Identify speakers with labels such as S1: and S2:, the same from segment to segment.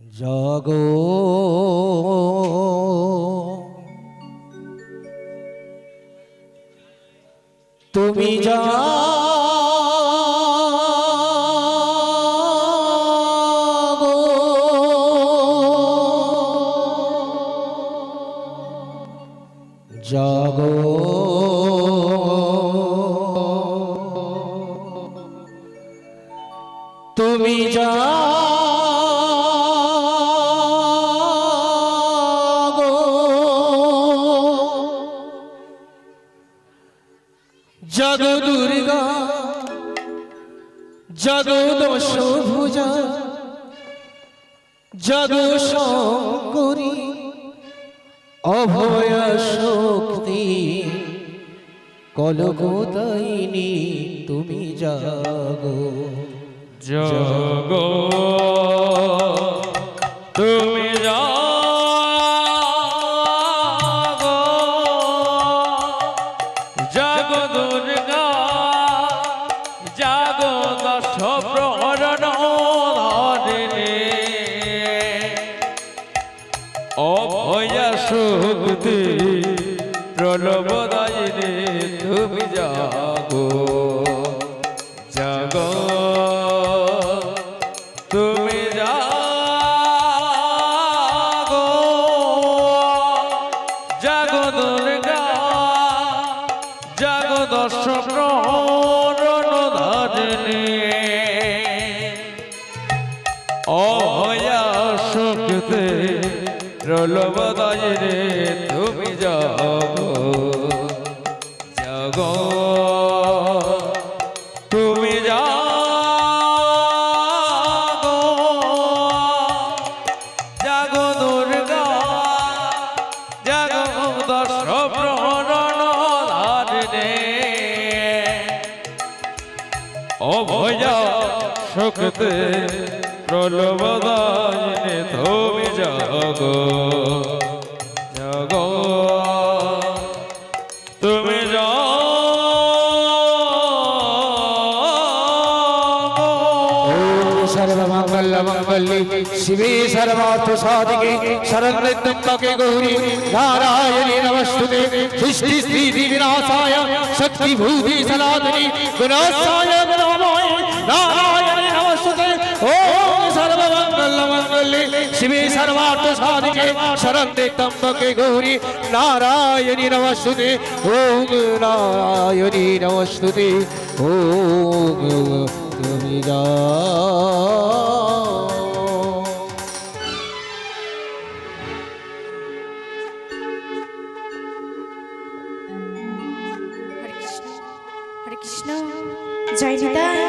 S1: জাগো তুমি জাগো জাগো তুমি জাগো জাগো দুর্গা জাগো দশভুজা জাগো শঙ্করী অভয় শক্তি কলকতাইনি তুমি জাগো
S2: জাগো তুমি জাগো জাগো দুর্গা জাগো দশ প্রহরণ ধারিণী অভয়া শক্তি প্রলভদায়িনী তুমি জাগো জাগো তুমি জাগো জাগো দুর্গা জাগো দশ প্রহরণ ধারিণী অভয়া শক্তি প্রলভদায়িনী তুমি জাগো জাগো তুমি জাগো জাগো দুর্গা জাগো দশ প্রহরণ ধারিণী অভয়া শক্তি প্রলভদায়িনী তুমি জাগো জাগো তুমি
S1: सर्वमंगलमंगल्ये शिवे सर्वार्थ साधिके शरण्ये त्र्यंबके गौरी नारायणी नमस्तुते सृष्टि स्थिति विनाशाय शक्ति भूति सनातनी विनाशाय नमः नारायणी नमस्तुते ओम सर्वमंगलमंगल्ये शिवे सर्वार्थ साधिके शरण्ये त्र्यंबके गौरी नारायणी नमस्तुते ओम नारायणी नमस्तुते ओम তুমি
S3: হরে কৃষ্ণ হরে কৃষ্ণ জয় নিতাই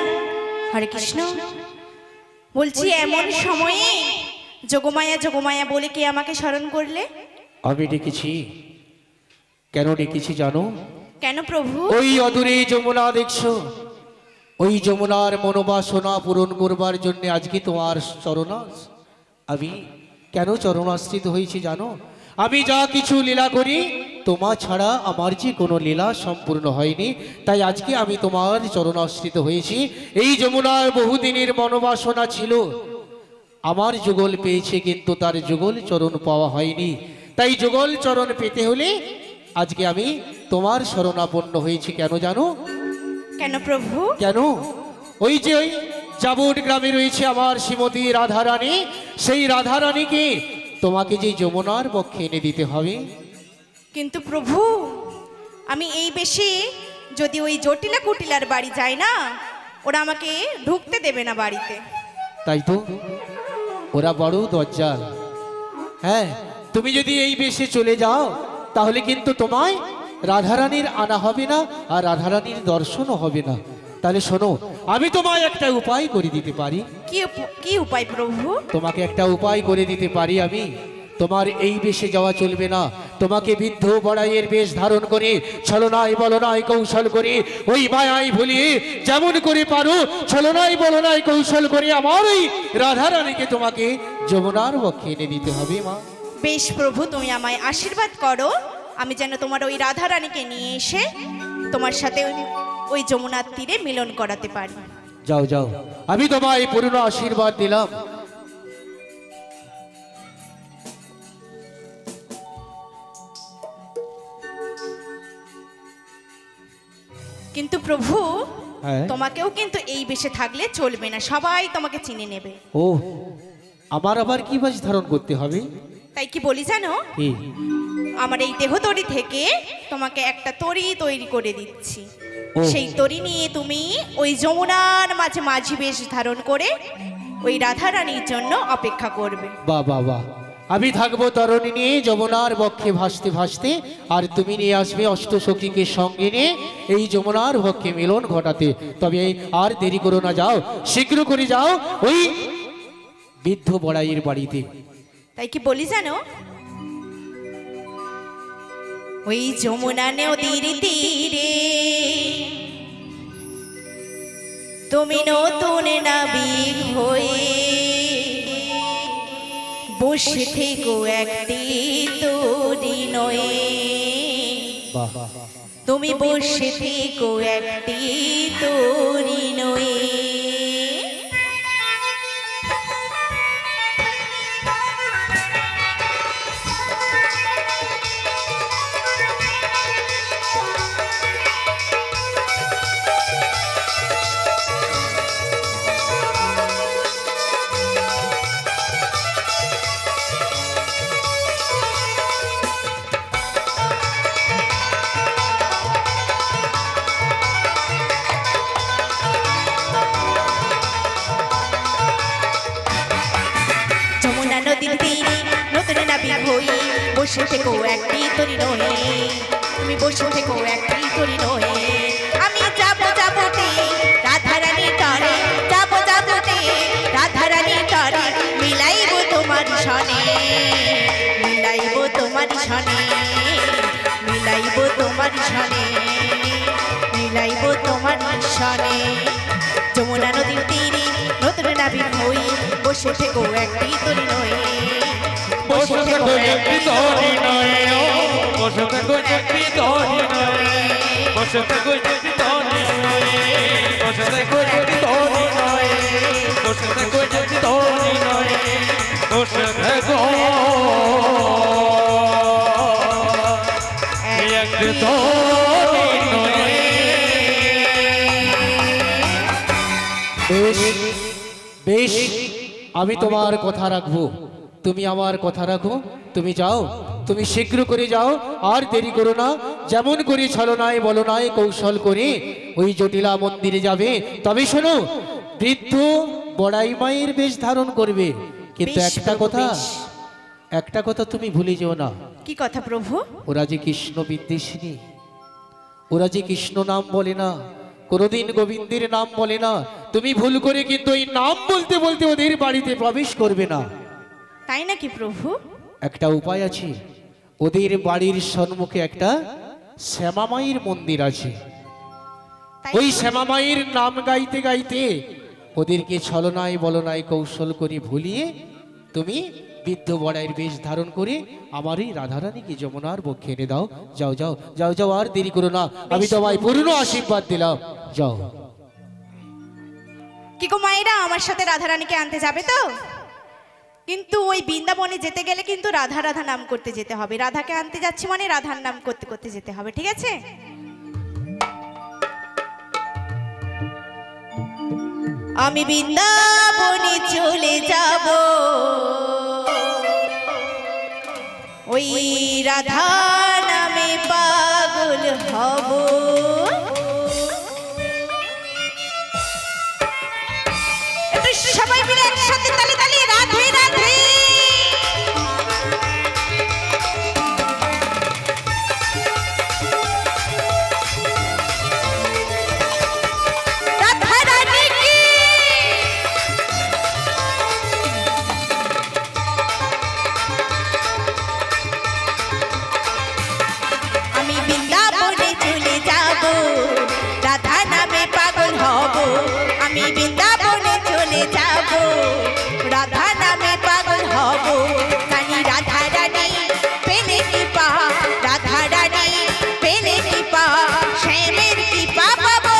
S3: হরে কৃষ্ণ। বলছি এমন সময়ে যোগমায়া যোগমায়া বলে কে আমাকে স্মরণ করলে?
S1: আমি ডেকেছি। কেন ডেকেছি জানো?
S3: কেন প্রভু?
S1: ওই অদূরে যমুনা দেখছো, ওই যমুনার মনোবাসনা পূরণ করবার জন্য আজকে তোমার চরণাস আমি কেন চরণাশ্রিত হয়েছি জানো? আমি যা কিছু লীলা করি তোমার ছাড়া আমার যে কোনো লীলা সম্পূর্ণ হয়নি, তাই আজকে আমি তোমার চরণাশ্রিত হয়েছি। এই যমুনার বহুদিনের মনোবাসনা ছিল, আমার যুগল পেয়েছে কিন্তু তার যুগল চরণ পাওয়া হয়নি, তাই যুগল চরণ পেতে হলে আজকে আমি তোমার শরণাপন্ন হয়েছি। কেন জানো?
S3: কেন প্রভু?
S1: কেন? ওই যে ওই জাবুট গ্রামে রয়েছে আমার শ্রীমতী রাধারানী, সেই রাধারানীকে তোমাকে যে যমুনার পক্ষে এনে দিতে হবে।
S3: কিন্তু প্রভু আমি এই বেশি যদি ওই জটিলা কুটিলার বাড়ি যাই না, ওরা আমাকে ঢুকতে দেবে না বাড়িতে।
S1: তাই তো, ওরা বড় দজ্জাল। হ্যাঁ, তুমি যদি এই বেশে চলে যাও তাহলে কিন্তু তোমায় রাধারানীর আনা হবে না, আর রাধারানীর দর্শনও হবে না। তাহলে শোনো, আমি তোমায় একটা উপায় করে দিতে পারি।
S3: কি উপায় প্রভু?
S1: তোমাকে একটা উপায় করে দিতে পারি আমি। তোমার এই বেশে যাওয়া চলবে না, তোমাকে বৃদ্ধ বড়াইয়ের বেশ ধারণ করে ছলনায় বলনায় কৌশল করে ওই মায়ায় ভুলিয়ে যেমন করে পারো ছলনায় বলনায় কৌশল করে আমার ওই রাধারানীকে তোমাকে যমুনার পক্ষে এনে দিতে হবে মা।
S3: বেশ প্রভু, তুমি আমায় আশীর্বাদ করো, আমি যেন তোমার ওই রাধারানীকে নিয়ে এসে তোমার সাথে ওই যমুনার তীরে মিলন করাতে পারি।
S1: যাও যাও, আমি তোমায় পূর্ণ আশীর্বাদ দিলাম।
S3: কিন্তু প্রভু
S1: হ্যাঁ।
S3: তোমাকেও কিন্তু এই বেশে থাকলে চলবে না, সবাই তোমাকে চিনে নেবে।
S1: ও, আমার আবার কি বেশ ধারণ করতে হবে?
S3: তাই কি বলি জানো,
S1: কি?
S3: আমার এই দেহ তরি থেকে তোমাকে একটা তরি তৈরি করে দিচ্ছি।
S1: ও।
S3: সেই তরি নিয়ে তুমি ওই যমুনার মাঝে মাঝি বেশ ধারণ করে ওই রাধা রানীর জন্য অপেক্ষা করবে।
S1: বাহ বাহ বাহ, আমি থাকবো তরণী নিয়ে যমুনার বক্ষে ভাসতে ভাসতে, আর তুমি নিয়ে আসবে অষ্টসখীকে সঙ্গে নিয়ে এই যমুনার বক্ষে মিলন ঘটাতে। তবে আর দেরি করো না, যাও শীঘ্র করে যাও ওই বৃদ্ধ বড়াইয়ের বাড়িতে।
S3: তাই কি বলি জানো, ওই যমুনা নদীর তীরে তুমি নতুন নাবিক হয়ে বসে থেকো একটি তরি নয়ে।
S1: বাহ,
S3: তুমি বসে থেকো একটি তরি নয়ে। যমুনা নদীর তীরে নতুন নাবিক হই বসে থেকো একটি তরি নয়ে। তুমি বসে থেকো একটি তরি নয়ে। আমি যাবো যাবোতে রাধা রানীর তরে, যাবো যাবোতে রাধা রানীর তরে, মিলাইব তোমার সনে, মিলাইব তোমার সনে, মিলাইব তোমার সনে, মিলাইব তোমার সনে। যমুনা নদীর তীরে নতুন নাবিক হই বসে থেকো একটি তরি নয়ে।
S2: বসে থাকো একটি তরি নয়ে, ও বসে থাকো একটি তরি নয়ে, বসে থাকো একটি তরি নয়ে, বসে থাকো একটি তরি নয়ে, বসে থাকো একটি তরি নয়ে, বসে থাকো একটি তরি নয়ে।
S1: বেশ বেশ, আমি তোমার কথা রাখবো, তুমি আমার কথা রাখো। তুমি যাও, তুমি শীঘ্র করে যাও, আর দেরি করো না। যেমন করে ছলনায় বলনায় কৌশল করে ওই জটিলা মন্দিরে যাবে। তবে শোনো, বৃদ্ধ বড়াই মায়ের বেশ ধারণ করবে, কিন্তু
S3: বেশ
S1: একটা
S3: প্রভু,
S1: কথা,
S3: বেশ।
S1: একটা কথা তুমি ভুলে যেও না,
S3: কি কথা প্রভু?
S1: ওরা যে কৃষ্ণ বিদ্বেষিনী, ওরা যে কৃষ্ণ নাম বলে না, কোনোদিন গোবিন্দের নাম বলে না। তুমি ভুল করে কিন্তু এই নাম বলতে বলতে ওদের বাড়িতে প্রবেশ করবে না।
S3: তাই নাকি প্রভু?
S1: একটা উপায় আছে, ওদের বাড়ির সম্মুখে একটা শ্যামামায়ের মন্দির আছে।
S3: তাই
S1: ওই শ্যামামায়ের নাম গাইতে গাইতে ওদেরকে ছলনায় বলনায় কৌশল করে ভুলিয়ে তুমি বৃদ্ধ বড়াইয়ের বেশ ধারণ করে আমার এই রাধারানীকে যমুনার বক্ষে এনে দাও। যাও যাও যাও যাও, আর দেরি করো না, আমি তোমায় পূর্ণ আশীর্বাদ দিলাম, যাও।
S3: কি গো মায়েরা, আমার সাথে রাধা রানীকে আনতে যাবে তো? কিন্তু ওই বৃন্দাবনে যেতে গেলে কিন্তু রাধা রাধা নাম করতে যেতে হবে। রাধাকে আনতে যাচ্ছি মানে রাধার নাম করতে করতে যেতে হবে, ঠিক আছে? আমি বৃন্দাবনে চলে যাব, ওই রাধা নামে পাগল হব। একটু সবাই মিলে একসাথে তালি তালি রাধে রাধে। রাধা রানী কি আমি বৃন্দাবনে চলে যাব, রাধা নামে পাগল হব। আমি বৃন্দাবনে চলে যাব, রাধা নামে পাগল হব। জানি রাধা রানী পেলে কৃপা, রাধা রানী পেলে কৃপা, শ্যামের কৃপা পাবো।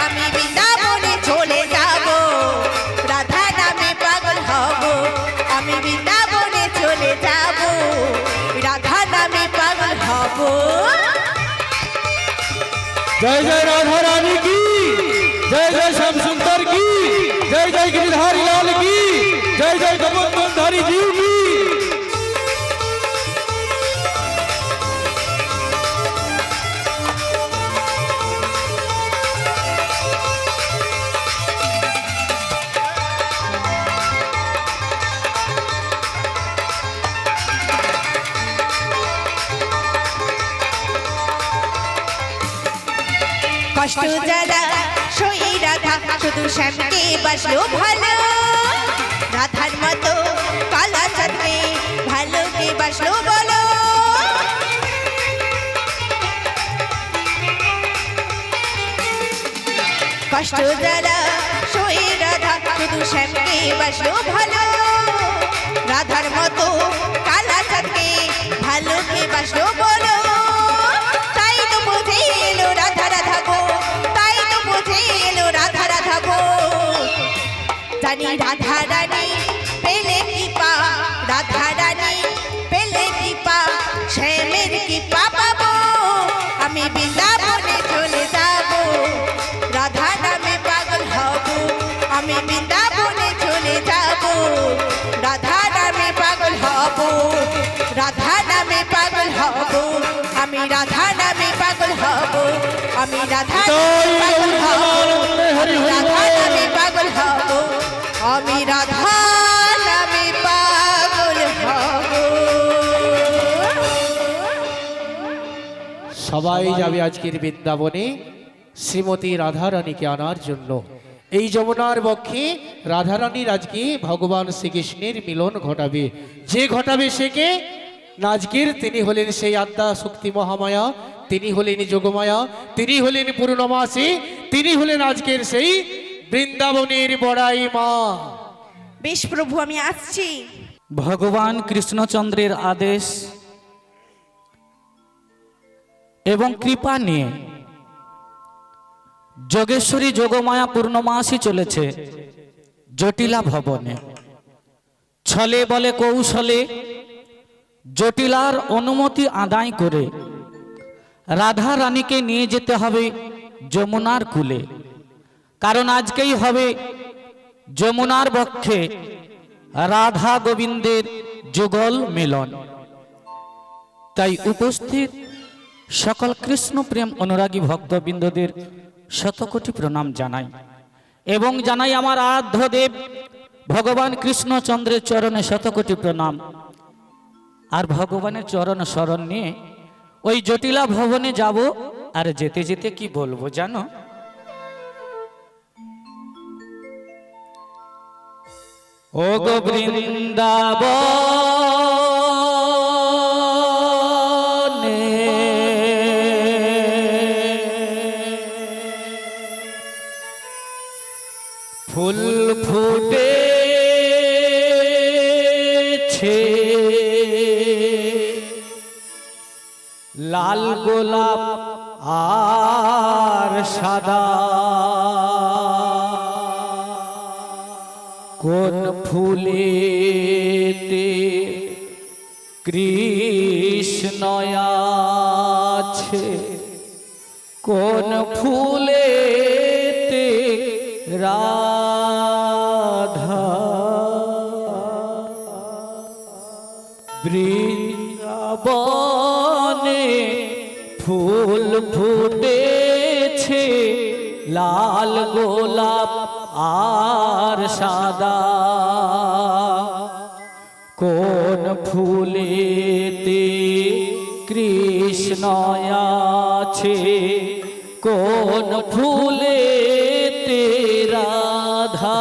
S3: আমি বৃন্দাবনে চলে যাব, রাধা নামে পাগল হব। আমি বৃন্দাবনে চলে যাব, রাধা নামে পাগল হব।
S2: जय जय राधा रानी की, जय जय श्याम सुंदर की, जय जय गिरिधारी लाल की, जय जय गोवर्धनधारी जी की।
S3: কষ্ট জ্বালা সই রাধা শুধু শ্যামকে বাসলো ভালো, রাধার মতো কালা চাঁদকে ভালো কে বাসলো বলো। কষ্ট জ্বালা সই রাধা শুধু শ্যামকে বাসলো ভালো, রাধার মতো কালা চাঁদকে ভালো কে বাসলো বলো। তাই তো বুঝে এলো রাধা রাধা গো, তাই তো বুঝে এলো রাধা রাধা গো। জানি রাধা রানী পেলে কি পা, রাধা রানী পেলে কি পা, শ্যামের কি পা পাবো। আমি বৃন্দাবনে চলে যাব, রাধা নামে পাগল হব। আমি বৃন্দাবনে চলে যাব, রাধা নামে পাগল হব। রাধা নামে পাগল হব, আমি রাধা নামে পাগল হব। আমি রাধা নামে পাগল হব, আমি রাধা নামে পাগল হব। আমি রাধা নামে পাগল হব।
S1: সবাই যাবে আজকের বৃন্দাবনে শ্রীমতী রাধারানীকে আনার জন্য। এই যমুনার বক্ষে রাধারানীর আজকে ভগবান শ্রীকৃষ্ণের মিলন ঘটাবে। যে ঘটাবে সে কে? না, আজকের তিনি হলেন সেই আদ্যা শক্তি মহামায়া, তিনি হলেন যোগমায়া, তিনি হলেন পূর্ণমাসী, তিনি হলেন আজকের সেই বৃন্দাবনের বড়াই মা।
S3: বেশ প্রভু, আমি আসছি।
S4: ভগবান কৃষ্ণচন্দ্রের আদেশ এবং কৃপা নিয়ে যোগেশ্বরী যোগমায়া পূর্ণমাসী চলেছে জটিলা ভবনে। ছলে বলে কৌশলে জটিলার অনুমতি আদায় করে রাধা রানীকে নিয়ে যেতে হবে যমুনার কূলে, কারণ আজকেই হবে যমুনার বক্ষে রাধা গোবিন্দের যুগল মিলন। তাই উপস্থিত সকল কৃষ্ণ প্রেম অনুরাগী ভক্তবৃন্দদের শতকোটি প্রণাম জানাই এবং জানাই আমার আরাধ্য দেব ভগবান কৃষ্ণচন্দ্রের চরণে শতকোটি প্রণাম। আর ভগবানের চরণ শরণ নিয়ে ওই জটিলা ভবনে যাব। আর যেতে যেতে কি বলবো জানো? ও গো বৃন্দাবনে ফুল ফুটেছে, লাল গোলাপ আর সাদা, কোন ফুলেতে কৃষ্ণ আছে, কোন ফুলেতে রাধা। বৃন্দাবনে ফুল ফুটেছে, লাল গোলাপ আর সাদা, কোন ফুলেতে কৃষ্ণ আছে, কোন ফুলেতে রাধা।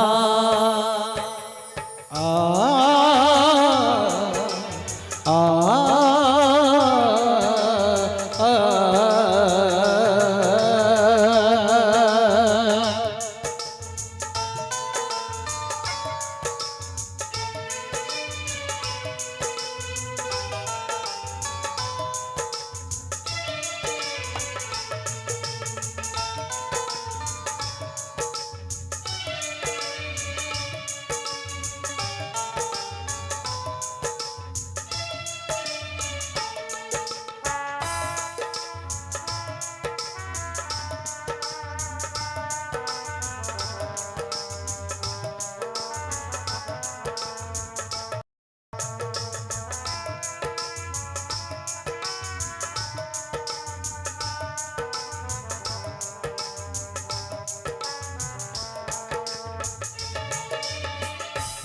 S4: ও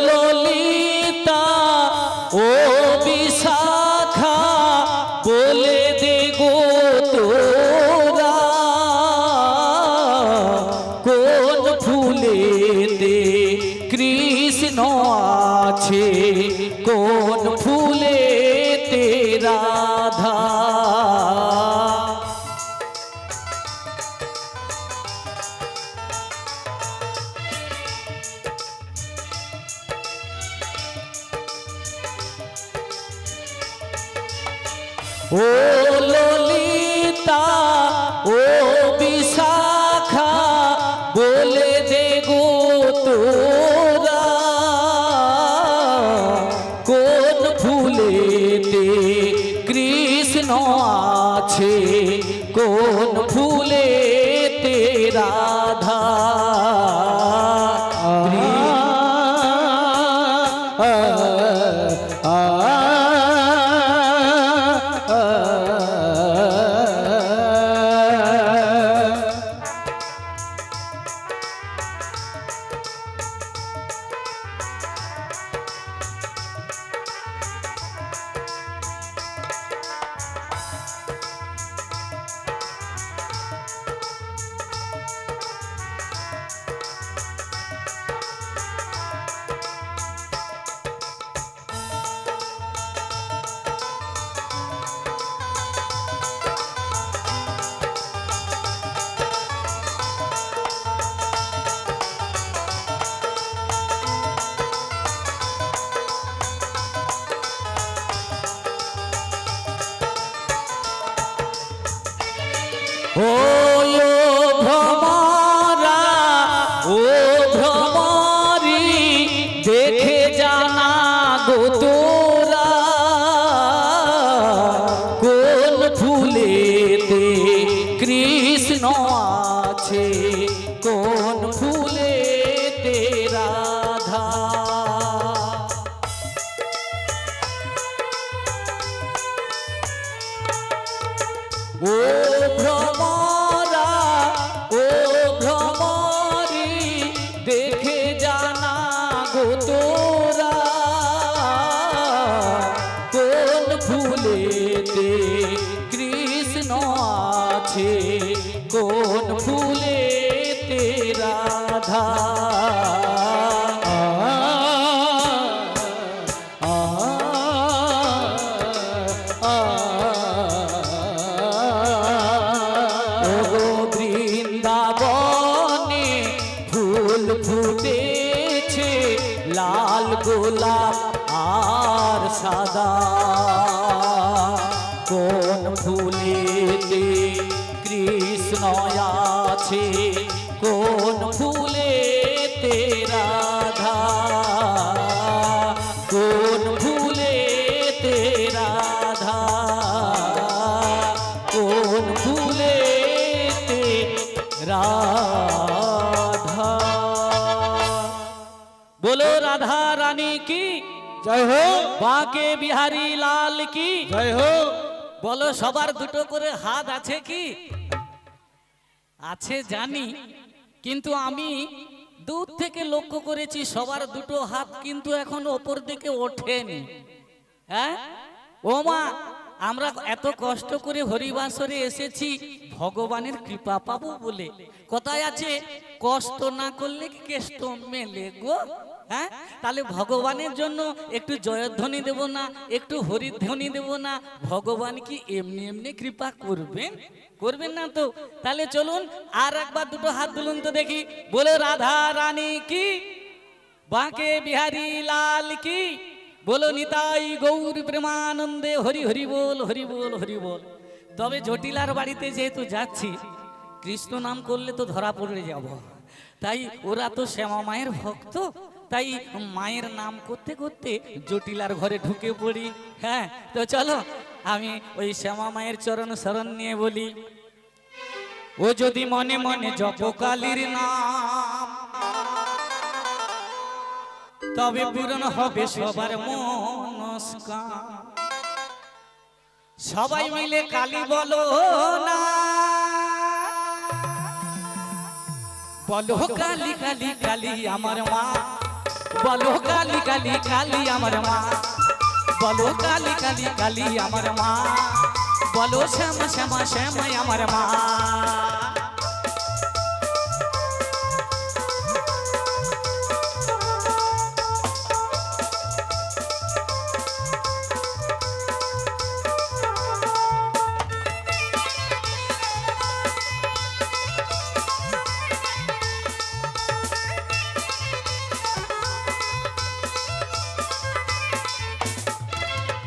S4: ললিতা ও বিশাখা বলে দে গো তোরা কোন ফুলেতে কৃষ্ণ আছে কোন ফুলেতে রাধা। ও ললিতা ও বিশাখা বলে দে গো তোরা কোন ফুলেতে কৃষ্ণ আছে কোন ফুলেতে রাধা। ও ভ্রমরা ও ভ্রমরি দেখে জানা গো তোরা কোন ফুলেতে কৃষ্ণ আছে কোন ফুলেতে রাধা। ও ভ্রমরা ও ভ্রমরি দেখে জানা গো তোরা কোন ফুলেতে কৃষ্ণ আছে কোন ফুলেতে রাধা। বৃন্দাবনে ফুল ফুটেছে লাল গোলাপ আর সাদা কোন ফুলেতে কৃষ্ণ আছে কোন ফুলেতে রাধা কোন ফুলেতে রাধা কোন ফুলেতে রাধা। बोलो राधा रानी की
S1: জয় হো,
S4: बाके बिहारी लाल की
S1: জয় হো।
S4: বলো সবার দুটো করে হাত আছে কি? আছে জানি, কিন্তু আমি দূর থেকে লক্ষ্য করেছি সবার দুটো হাত কিন্তু এখন ওপর দিকে ওঠেনি। হ্যাঁ ও মা, আমরা এত কষ্ট করে হরিবাসরে এসেছি ভগবানের কৃপা পাবো বলে। কথায় আছে কষ্ট না করলে কি কেষ্ট মেলে গো। হ্যাঁ তাহলে ভগবানের জন্য একটু জয়ধ্বনি দেব না, একটু হরিধ্বনি দেব না? ভগবান কি এমনি এমনি কৃপা করবেন? করবেন না তো। তাহলে চলুন আর একবার দুটো হাত তুলুন তো দেখি। বলে রাধা রানী কি, বাঁকে বিহারি লাল কি, বলো নিতাই গৌর প্রেমানন্দে হরি হরি বল হরি বল হরি বল। তবে জটিলার বাড়িতে যেহেতু যাচ্ছি, কৃষ্ণ নাম করলে তো ধরা পড়ে যাব, তাই ওরা তো শ্যামা মায়ের ভক্ত, তাই মায়ের নাম করতে করতে জটিলার ঘরে ঢুকে পড়ি। হ্যাঁ তো চলো আমি ওই শ্যামা মায়ের চরণ শরণ নিয়ে বলি। ও যদি মনে মনে জপ কালীর নাম, তবে পূরণ হবে সবার মনস্কাম। সবাই মিলে কালী বলো না, বলো কালী কালী কালী আমার মা। বলো কালী কালী কালী আমার মা, বলো কালী কালী কালী আমার মা, বলো শ্যামা শ্যামা শ্যামাই আমার মা।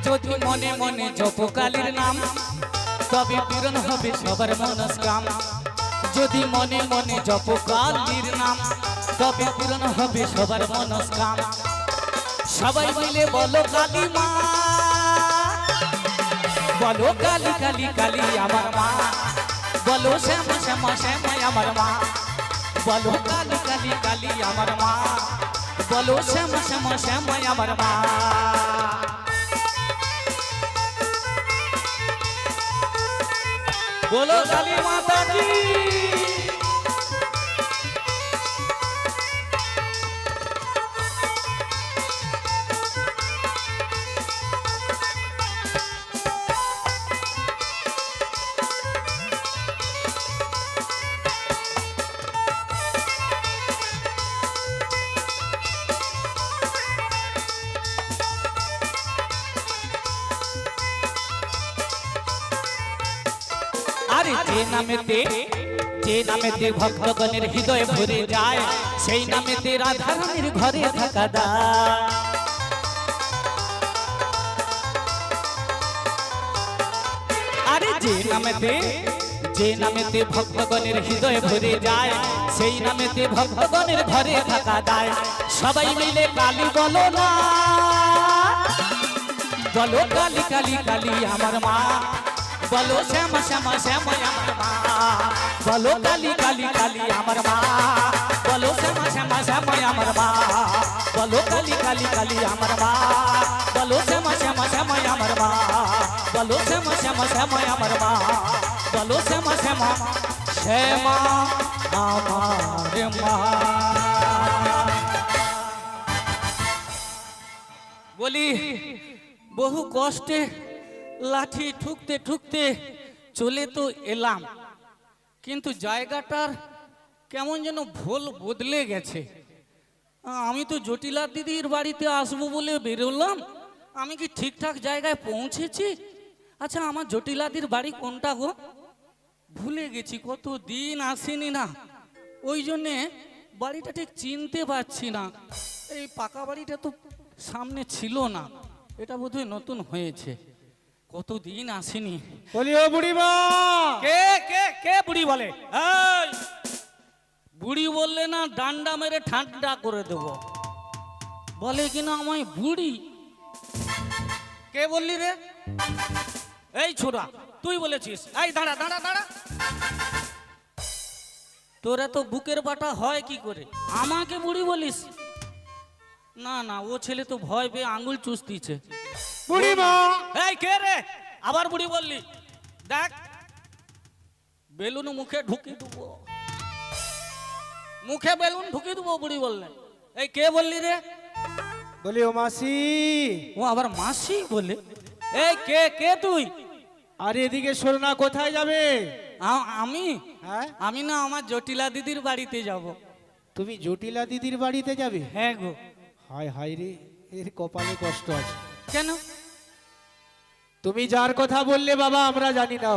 S4: যদি মনে মনে জপ কালীর নাম, তবে পূরণ হবে সবার মনস্কাম। যদি মনে মনে জপ কালীর নাম, তবে পূরণ হবে সবার মনস্কাম। সবাই মিলে বলো কালী মা, বলো কালী কালী কালী আমার মা, বলো শ্যামা শ্যামা শ্যামাই আমার মা, বলো কালী কালী কালী আমার মা, বলো শ্যামা শ্যামা শ্যামাই আমার মা। बोलो काली माता की। আরে যে নামেতে ভক্তগণের হৃদয় ভরে যায়, সেই নামেতে রাধা রানীর ঘরে থাকা দায়। আরে যে নামেতে ভক্তগণের হৃদয় ভরে যায়, সেই নামেতে ভক্তগণের ঘরে থাকা দায়। সবাই মিলে কালী বলো না, বলো কালী কালী কালী আমার মা, বলো শ্যামা শ্যামা শ্যামাই আমার মা, বলো কালী কালী কালী আমার মা, বলো শ্যামা শ্যামা শ্যামাই আমার মা, বলো কালী কালী কালী আমার মা, বলো শ্যামা শ্যামা শ্যামাই আমার মা, বলো শ্যামা শ্যামা শ্যামাই আমার মা, বলো শ্যামা শ্যামা শ্যামা আমার মা। বলি বহু কষ্টে লাঠি ঠুকতে ঠুকতে চলে তো এলাম, কিন্তু জায়গাটার কেমন যেন ভোল বদলে গেছে। আমি তো জটিলা দিদির বাড়িতে আসবো বলে বেরোলাম, আমি কি ঠিকঠাক জায়গায় পৌঁছেছি? আচ্ছা, আমার জটিলাদির বাড়ি কোনটা গো? ভুলে গেছি, কত দিন আসিনি না, ওই জন্যে বাড়িটা ঠিক চিনতে পারছি না। এই পাকা বাড়িটা তো সামনে ছিল না, এটা বোধহয় নতুন হয়েছে, কতদিন আসেনি।
S1: বলি ও বুড়িমা।
S4: কে কে কে বুড়ি বলে? এই বুড়ি বললে না ডান্ডা মেরে ঠান্ডা করে দেব। বলে কিনা আমায় বুড়ি। কে বললি রে? এই ছোড়া, তুই বলেছিস? এই দাঁড়া দাঁড়া দাঁড়া, তোরা তো বুকের বাটা হয় কি করে, আমাকে বুড়ি বলিস? না না, ও ছেলে তো ভয় পেয়ে আঙ্গুল চুষতিছে।
S1: বুড়িমা।
S4: এই কে রে? আবার বুড়ি বললি? দেখ, বেলুন মুখে ঢুকি দেবো, মুখে বেলুন ঢুকি দেবো বুড়ি বললে। এই কে বললি রে?
S1: বলি ও মাসি।
S4: ও আবার মাসি বলে? এই কে কে তুই?
S1: আরে এদিকে শোনো না, কোথায় যাবে?
S4: আমি
S1: হ্যাঁ,
S4: আমি না আমার জটিলা দিদির বাড়িতে যাব।
S1: তুমি জটিলা দিদির বাড়িতে যাবে?
S4: হ্যাঁ গো।
S1: হায় হায় রে, এর কপালে কষ্ট আছে।
S4: কেন?
S1: তুমি যার কথা বললে বাবা, আমরা জানি না,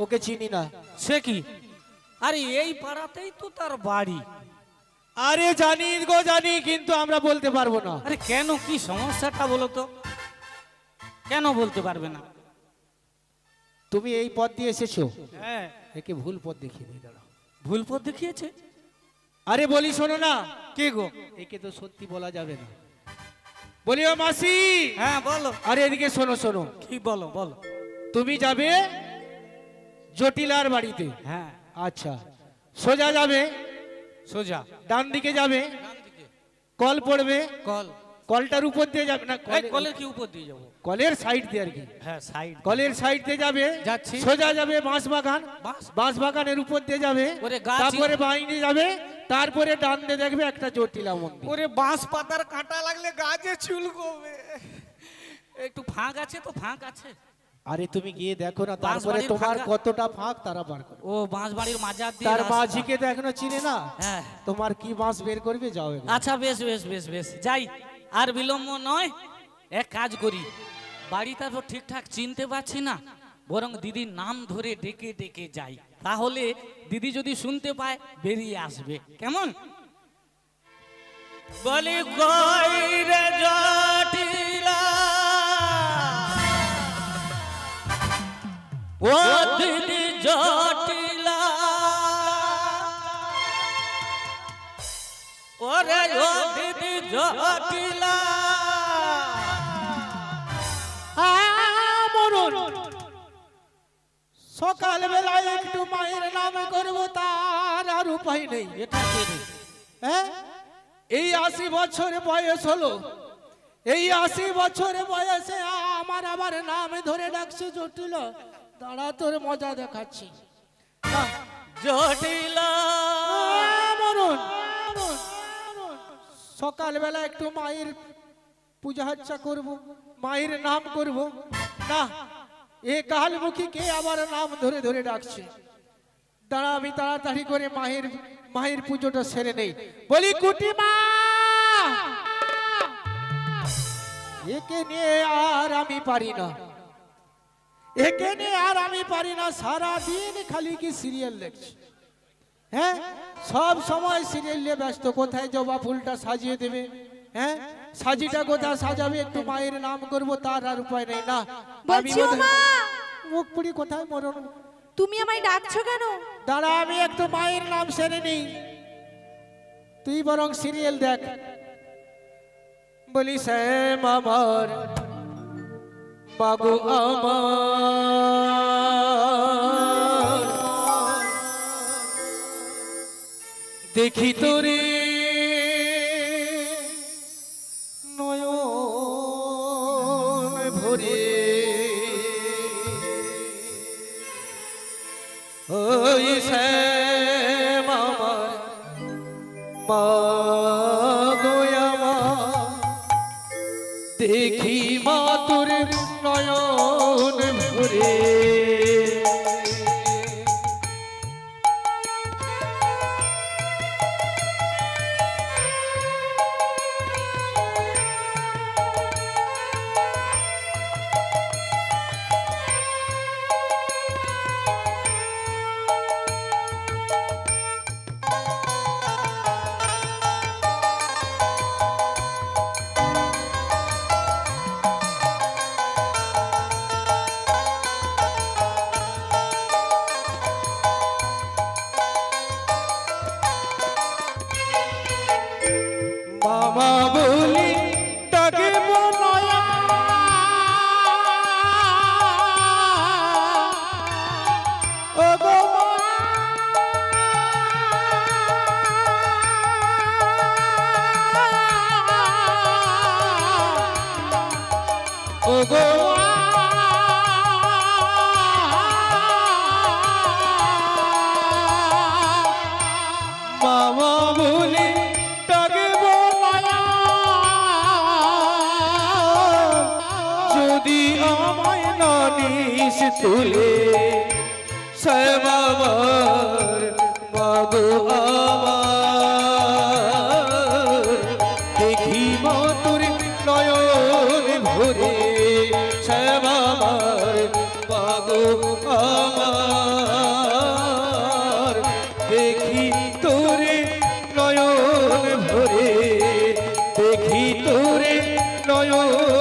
S1: ওকে চিনি না।
S4: সে কি? আরে এই পাড়াতেই তো তার বাড়ি।
S1: আরে জানি গো জানি, কিন্তু আমরা বলতে পারবো না।
S4: আরে কেন, কি সমস্যাটা বলো তো? কেন বলতে পারবে না?
S1: তুমি এই পথ দিয়ে এসেছো,
S4: হ্যাঁ।
S1: একে ভুল পথ দেখিয়ে দিয়ে দাঁড়াও।
S4: ভুল পথ দেখিয়েছে?
S1: আরে বলি শোনো না।
S4: কে গো?
S1: একে তো সত্যি বলা যাবে না। বলি ও মাসি।
S4: হ্যাঁ বলো।
S1: আরে এদিকে শোনো শোনো,
S4: কি বলো বলো।
S1: তুমি যাবে জটিলার বাড়িতে।
S4: হ্যাঁ।
S1: আচ্ছা, সোজা যাবে,
S4: সোজা
S1: ডান দিকে যাবে,
S4: ডান দিকে
S1: কল পড়বে,
S4: কল,
S1: কলটার উপর দিয়ে যাবে না,
S4: এই কলের কি উপর দিয়ে যাবো?
S1: কলের সাইড দিয়ে আর কি,
S4: হ্যাঁ সাইড।
S1: কলের সাইড দিয়ে যাবে,
S4: যাচ্ছি।
S1: সোজা যাবে বাঁশবাগান,
S4: বাঁশ?
S1: বাঁশবাগানের উপর দিয়ে যাবে,
S4: ওরে গাছ-
S1: তারপরে বাইরে যাবে, তারপরে ডান দিয়ে দেখবে একটা জটিলা মন্দির।
S4: ওরে বাঁশ পাতার কাঁটা লাগলে গাছে চুলকবে। একটু ফাঁক আছে তো, ফাঁক আছে।
S1: আরে তুমি গিয়ে দেখো না, তারপরে
S4: বাঁশবাড়ির
S1: তোমার
S4: ফাঁকা-
S1: কতটা ফাঁক তারা বার করে।
S4: ও বাঁশবাড়ির মাজার দিয়ে
S1: তার
S4: রাস্তা।
S1: মাঝিকে তো এখনো চিনে না,
S4: হ্যাঁ
S1: তোমার কি বাঁশ বের করবে, যাও এবার।
S4: আচ্ছা বেশ বেশ বেশ বেশ যাই, আর বিলম্ব নয়। এক কাজ করি, বাড়িটা তো ঠিকঠাক চিনতে পারছি না, বরং দিদির নাম ধরে ডেকে ডেকে যাই, তাহলে দিদি যদি শুনতে পায় বেরিয়ে আসবে। কেমন? বলি কইরে জটিলা, ও দিদি জটিলা, ওরে ও দিদি জটিলা।
S1: সকাল বেলায় একটু মায়ের নাম করবো, তার আর উপায় নেই।
S4: এটা কে রে?
S1: হ্যাঁ, এই 80 বছর বয়স হলো, এই 80 বছর বয়সে আমার আবার নাম ধরে ডাকছে জটিল। দাঁড়া, তোর মজা দেখাচ্ছি।
S4: জটিলা,
S1: মরণ, সকালবেলা একটু মায়ের পূজা আর্চা করব, মায়ের নাম করব না, এ কালমুখী কে আবার নাম ধরে ধরে ডাকছে। দাঁড়া, আমি তাড়াতাড়ি করে মায়ের পুজোটা সেরে নেই। বলি কুটিমা, একে নিয়ে আর আমি পারি না, একে নিয়ে আর আমি পারি না। সারাদিন খালি কি সিরিয়াল দেখছি, হ্যাঁ, সব সময় সিরিয়াল নিয়ে ব্যস্ত। কোথায় জবা ফুলটা সাজিয়ে দেবে, হ্যাঁ, সাজিটা কোথায় সাজাবে, একটু মায়ের নাম করব, তার আর উপায় নেই। না, আমি
S3: বলছি, ও মা,
S1: মুখ পুড়ি কোথায় মরণ।
S3: তুমি আমায় ডাকছো কেন?
S1: দাঁড়া, আমি একটু মায়ের নাম সেরে নিই, তুই বরং সিরিয়াল দেখ। বলি শ্যাম আমার, বাবু আমার, দেখি তোরে নয়ন ভরে, ওই শ্যাম আমার, মা গো আমার, দেখি মা তোর নয়ন ভরে। মামা বলি তাকে বনয়া, ও গো মা, ও গো মা, মামা বলি তাকে বনয়া, যদি আমায় নানিস তুলে, শ্যাম আমার, মাগো আমার, দেখি মা তোর নয়ন ভরে, শ্যাম আমার, মাগো আমার, দেখি তোরে নয়ন ভরে, দেখি তোরে নয়ন